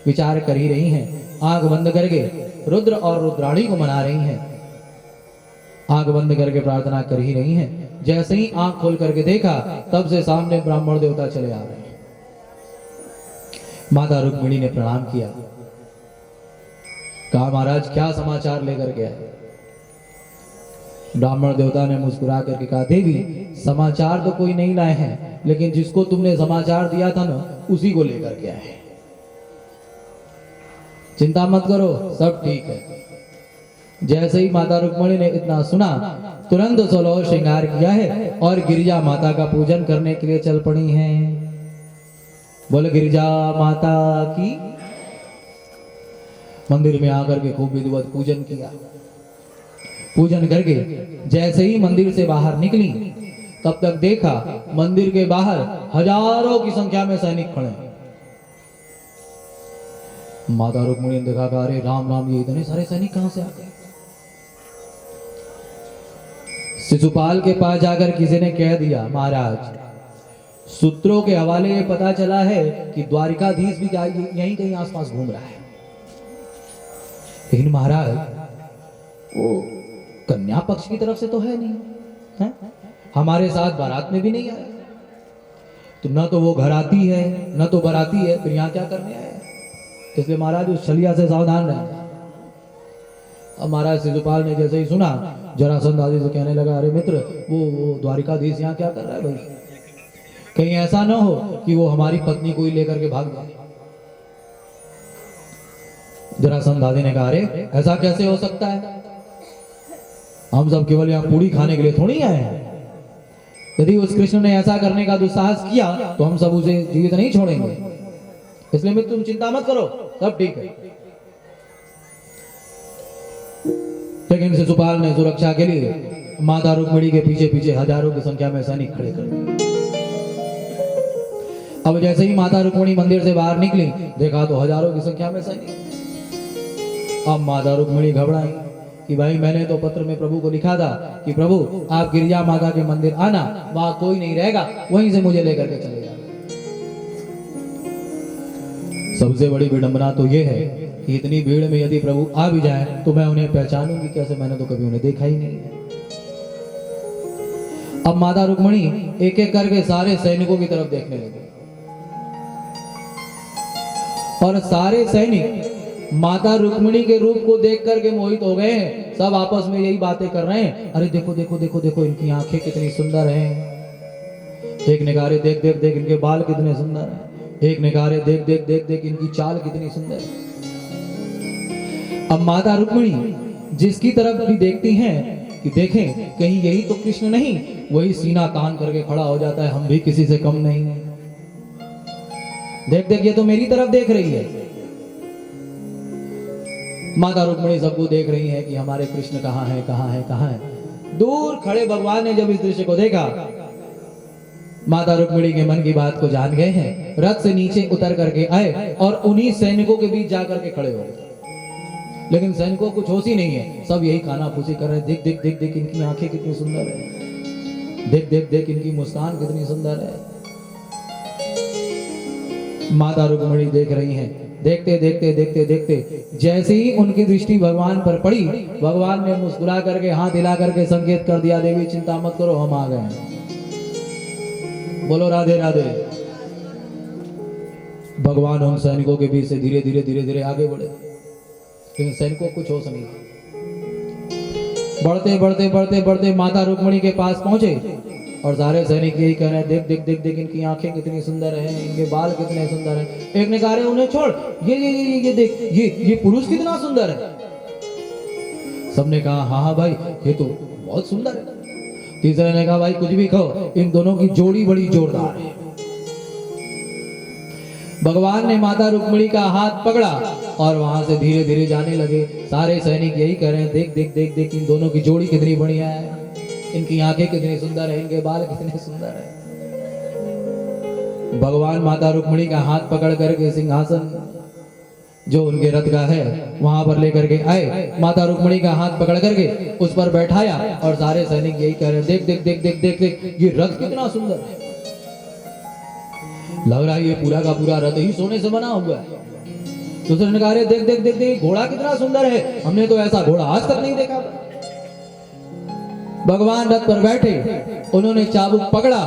विचार कर ही रही हैं। आंख बंद करके रुद्र और रुद्राणी को मना रही हैं। आंख बंद करके प्रार्थना कर ही रही हैं। जैसे ही आंख खोल करके देखा, तब से सामने ब्राह्मण देवता चले आ रहे हैं। माता रुक्मिणी ने प्रणाम किया, कहा महाराज क्या समाचार लेकर के आए? ब्राह्मण देवता ने मुस्कुरा करके कहा, देवी समाचार तो कोई नहीं लाए हैं, लेकिन जिसको तुमने समाचार दिया था ना, उसी को लेकर के आए। चिंता मत करो, सब ठीक है। जैसे ही माता रुक्मिणी ने इतना सुना, तुरंत 16 श्रृंगार किया है और गिरिजा माता का पूजन करने के लिए चल पड़ी हैं। बोले गिरिजा माता की। मंदिर में आकर के खूब विधिवत पूजन किया। पूजन करके जैसे ही मंदिर से बाहर निकली, तब तक देखा मंदिर के बाहर हजारों की संख्या में सैनिक खड़े हैं। माता रुक्मिणी ने देखा, अरे राम राम, ये इतने सारे सैनिक कहां से आ गए? शिशुपाल के पास जाकर किसी ने कह दिया, महाराज सूत्रों के हवाले ये पता चला है कि द्वारिकाधीश भी यहीं कहीं आसपास घूम रहा है। लेकिन महाराज वो कन्या पक्ष की तरफ से तो है नहीं, है? हमारे साथ बारात में भी नहीं आया, तो न तो वो घर आती है न तो बाराती है, फिर यहाँ क्या करने आया? इसलिए महाराज उस छलिया से सावधान रहे। अब महाराज शिशुपाल ने जैसे ही सुना, जरासंध आदि से कहने लगा, अरे मित्र, वो द्वारिकाधीश यहाँ क्या कर रहा है भाई? कहीं ऐसा ना हो कि वो हमारी पत्नी को ही लेकर के भाग जाए। जरासंध आदि ने कहा, अरे ऐसा कैसे हो सकता है? हम सब केवल यहाँ पूरी खाने के लिए थोड़ी आए हैं। यदि उस कृष्ण ने ऐसा करने का दुस्साहस किया तो हम सब उसे जीवित नहीं छोड़ेंगे। इसलिए मैं, तुम चिंता मत करो, सब ठीक है। लेकिन शिशुपाल ने सुरक्षा के लिए माता रुक्मिणी के पीछे पीछे हजारों की संख्या में सैनिक खड़े कर दिए। अब जैसे ही माता रुक्मिणी मंदिर से बाहर निकली, देखा तो हजारों की संख्या में सैनिक। अब माता रुक्मिणी घबराई कि भाई मैंने तो पत्र में प्रभु को लिखा था कि प्रभु आप गिरिजा माता के मंदिर आना, वहां कोई नहीं रहेगा, वहीं से मुझे लेकर के चले जाना। सबसे बड़ी विडंबना तो यह है कि इतनी भीड़ में यदि प्रभु आ भी जाए तो मैं उन्हें पहचानूंगी कैसे? मैंने तो कभी उन्हें देखा ही नहीं है। अब माता रुक्मिणी एक एक करके सारे सैनिकों की तरफ देखने लगे और सारे सैनिक माता रुक्मिणी के रूप को देख करके मोहित हो गए हैं। सब आपस में यही बातें कर रहे हैं, अरे देखो देखो देखो देखो, इनकी आंखें कितनी सुंदर हैं। एक ने कहा, अरे देख देख देख, इनके बाल कितने सुंदर हैं। एक ने कहा, अरे देख देख देख देख, इनकी चाल कितनी सुंदर है। अब माता रुक्मिणी जिसकी तरफ भी देखती हैं कि देखें कहीं यही तो कृष्ण नहीं, वही सीना तान करके खड़ा हो जाता है, हम भी किसी से कम नहीं है। देख देख, ये तो मेरी तरफ देख रही है। माता रुक्मिणी सबको देख रही है कि हमारे कृष्ण कहाँ है, कहाँ है, कहाँ है। दूर खड़े भगवान ने जब इस दृश्य को देखा, माता रुक्मिणी के मन की बात को जान गए हैं। रथ से नीचे उतर करके आए और उन्हीं सैनिकों के बीच जाकर के खड़े हो गए। लेकिन सैनिकों को कुछ होश ही नहीं है, सब यही कानाफूसी कर रहे हैं, देख देख देख देख, इनकी आंखें कितनी सुंदर है, देख देख देख, इनकी मुस्कान कितनी सुंदर है। माता रुक्मिणी देख रही हैं। देखते देखते देखते देखते जैसे ही उनकी दृष्टि भगवान पर पड़ी, भगवान ने मुस्कुरा करके हाथ हिला करके संकेत कर दिया, देवी चिंता मत करो, हम आ गए हैं। बोलो राधे राधे। भगवान उन सैनिकों के बीच से धीरे धीरे धीरे धीरे आगे बढ़े, लेकिन सैनिकों को कुछ होश नहीं। बढ़ते बढ़ते बढ़ते बढ़ते माता रुक्मिणी के पास पहुंचे और सारे सैनिक यही कह रहे हैं, देख देख देख देख, इनकी आंखें कितनी सुंदर हैं, इनके बाल कितने सुंदर हैं। एक ने कहा, उन्हें छोड़, ये देख, ये पुरुष कितना सुंदर है। सबने कहा, हाँ हाँ भाई, ये तो बहुत सुंदर है। तीसरे ने कहा, भाई कुछ भी कहो, इन दोनों की जोड़ी बड़ी जोरदार है। भगवान ने माता रुक्मिणी का हाथ पकड़ा और वहां से धीरे धीरे जाने लगे। सारे सैनिक यही कह रहे हैं, देख देख देख देख, इन दोनों की जोड़ी कितनी बढ़िया है, इनकी आंखें कितनी सुंदर है, इनके बाल कितने सुंदर है। भगवान माता रुक्मिणी का हाथ पकड़ करके सिंहासन जो उनके रथ का है वहां पर लेकर के आए। माता रुक्मिणी का हाथ पकड़ करके उस पर बैठाया और सारे सैनिक यही कह रहे हैं, देख देख देख देख देख देख, ये रथ कितना सुंदर है। लग रहा है ये पूरा का पूरा रथ ही सोने से बना हुआ है। दूसरे ने कहा अरे देख देख देख देख घोड़ा कितना सुंदर है, हमने तो ऐसा घोड़ा आज तक नहीं देखा। भगवान रथ पर बैठे, उन्होंने चाबुक पकड़ा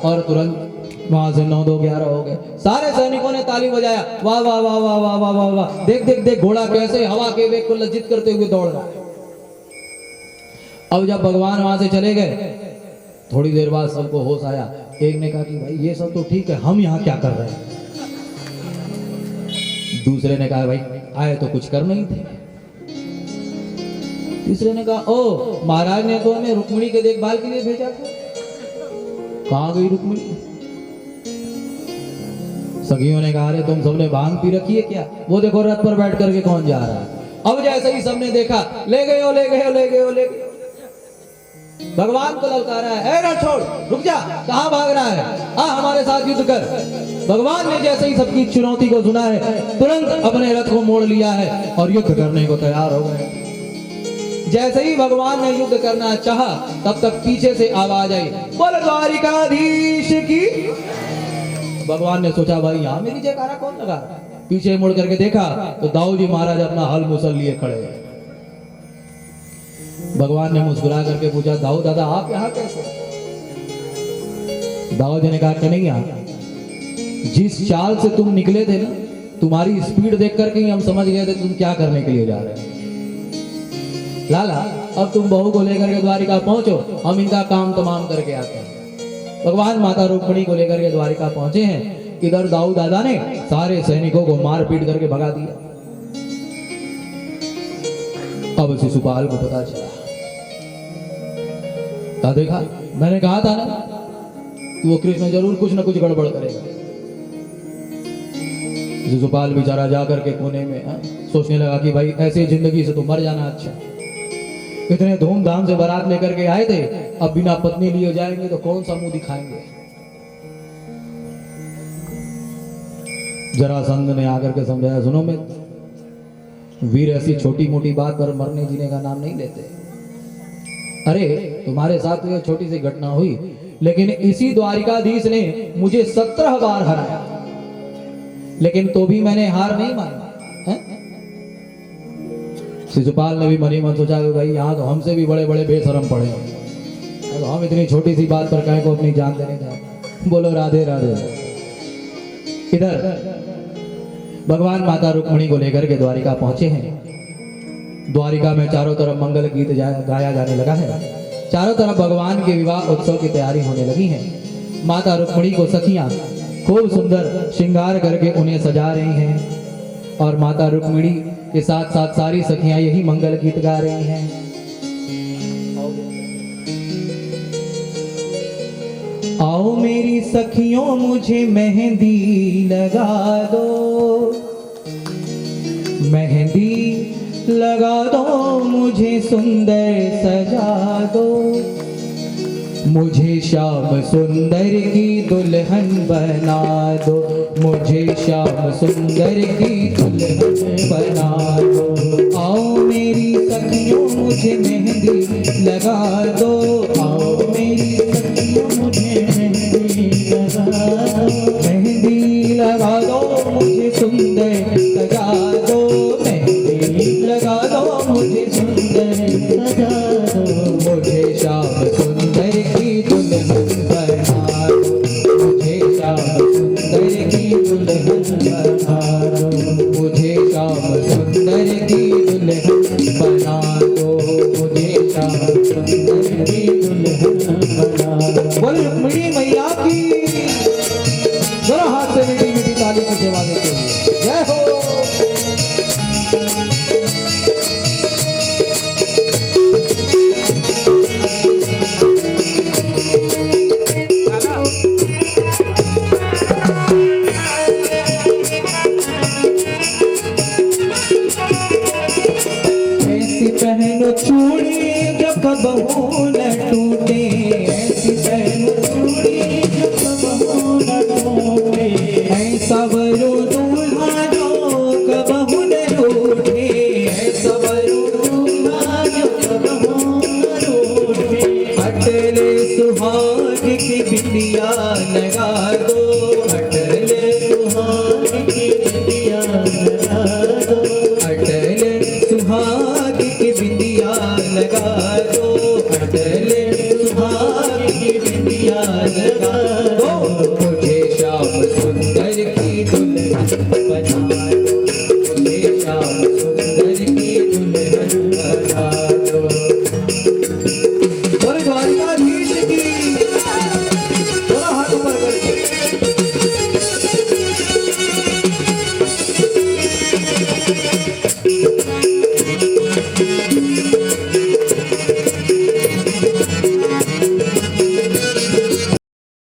और तुरंत वहां से 9 2 11 हो गए। सारे सैनिकों ने ताली बजाया, वाह वाह वाह वाह वाह वाह वाह वाह, देख देख देख घोड़ा कैसे हवा के वेग को लज्जित करते हुए दौड़ रहा है। अब जब भगवान वहां से चले गए, थोड़ी देर बाद सबको होश आया। एक ने कहा कि भाई ये सब तो ठीक है, हम यहाँ क्या कर रहे हैं। दूसरे ने कहा भाई आए तो कुछ करना ही थे। तीसरे ने कहा ओ महाराज ने तो हमें रुक्मिणी के देखभाल के लिए भेजा था, कहाँ गई रुक्मिणी। सखियों ने कहा अरे तुम सबने भांग पी रखी है क्या, वो देखो रथ पर बैठ करके कौन जा रहा है। अब जैसे ही सबने देखा, ले गए हो ले गए हो ले गए हो ले गए। भगवान को ललकारा है, रथ छोड़, रुक जा, कहां भाग रहा है, आ हमारे साथ युद्ध कर। भगवान ने जैसे ही सबकी चुनौती को सुना है, तुरंत अपने रथ को मोड़ लिया है और युद्ध करने को तैयार हो गए। जैसे ही भगवान ने युद्ध करना चाहा, तब तक पीछे से आवाज आई, बोल द्वारिकाधीश की। भगवान ने सोचा भाई यहाँ मेरी जयकारा कौन लगा। पीछे मुड़ करके देखा तो दाऊद जी महाराज अपना हल मुसल लिए खड़े हैं। भगवान ने मुस्कुरा करके पूछा, दाऊद दादा आप यहाँ कैसे। दाऊद जी ने कहा कन्हैया, जिस चाल से तुम निकले थे ना, तुम्हारी स्पीड देख करके ही हम समझ गए थे तुम क्या करने के लिए जा रहे हो। लाला अब तुम बहू को लेकर के द्वारिका पहुंचो, हम इनका काम तमाम करके आते हैं। भगवान माता रुक्मिणी को लेकर के द्वारिका पहुंचे हैं। इधर दाऊद दादा ने सारे सैनिकों को मार पीट करके भगा दिया। अब शिशुपाल को पता चला, देखा मैंने कहा था ना कि वो कृष्ण जरूर कुछ ना कुछ गड़बड़ करेगा। शिशुपाल बेचारा जाकर के कोने में सोचने लगा कि भाई ऐसी जिंदगी से तो मर जाना अच्छा। इतने धूमधाम से बारात लेकर के आए थे, अब बिना पत्नी लिए जाएंगे तो कौन सा मुंह दिखाएंगे। जरासंध ने आकर के समझाया, सुनो मैं वीर ऐसी छोटी मोटी बात पर मरने जीने का नाम नहीं लेते। अरे तुम्हारे साथ तो ये छोटी सी घटना हुई, लेकिन इसी द्वारिकाधीश ने मुझे 17 बार हराया, लेकिन तो भी मैंने हार नहीं मानी। शिशुपाल ने भी मनी मन सोचा कि भाई यहाँ तो हमसे भी बड़े बड़े बेशरम पड़े हैं, तो हम इतनी छोटी सी बात पर काहे को अपनी जान देने जाए। बोलो राधे राधे। इधर भगवान माता रुक्मिणी को लेकर के द्वारिका पहुंचे हैं। द्वारिका में चारों तरफ मंगल गीत गाया जाने लगा है। चारों तरफ भगवान के विवाह उत्सव की तैयारी होने लगी है। माता रुक्मिणी को सखियां खूब सुंदर श्रृंगार करके उन्हें सजा रही हैं और माता रुक्मिणी के साथ साथ सारी सखियां यही मंगल गीत गा रही हैं। आओ मेरी सखियों मुझे मेहंदी लगा दो, मेहंदी लगा दो मुझे सुंदर सजा दो, मुझे श्याम सुंदर की दुल्हन बना दो, मुझे श्याम सुंदर की दुल्हन बना दो। आओ मेरी सखियों मुझे मेहंदी लगा दो, आओ मेरी सखियों मुझे मेहंदी लगा दो, मेहंदी लगा दो मुझे सुंदर सजा दो, मेहंदी लगा दो मुझे सुंदर सजा दो, मुझे श्याम सुंदर की दुल्हन बना दो, मुझे श्याम सुंदर की दुल्हन बना दो, मुझे श्याम सुंदर की दुल्हन बना दो, मुझे श्याम सुंदर की दुल्हन बना दो। बोल रुक्मिणी मैया की, जरा हाथ से मीठी मीठी ताली की सेवा देते हुए जय हो। पहनो चूड़ी जो कबहू न टूटे, ऐसी पहनो चूड़ी जो कबहू न टूटे, ऐसा वरो दूल्हा जो कबहू न रूठे, ऐसा वरो दूल्हा जो कबहू न रूठे, अटले सुहाग की बिंदिया लगा दो, अटले सुहाग की बिंदिया लगा दो, जाने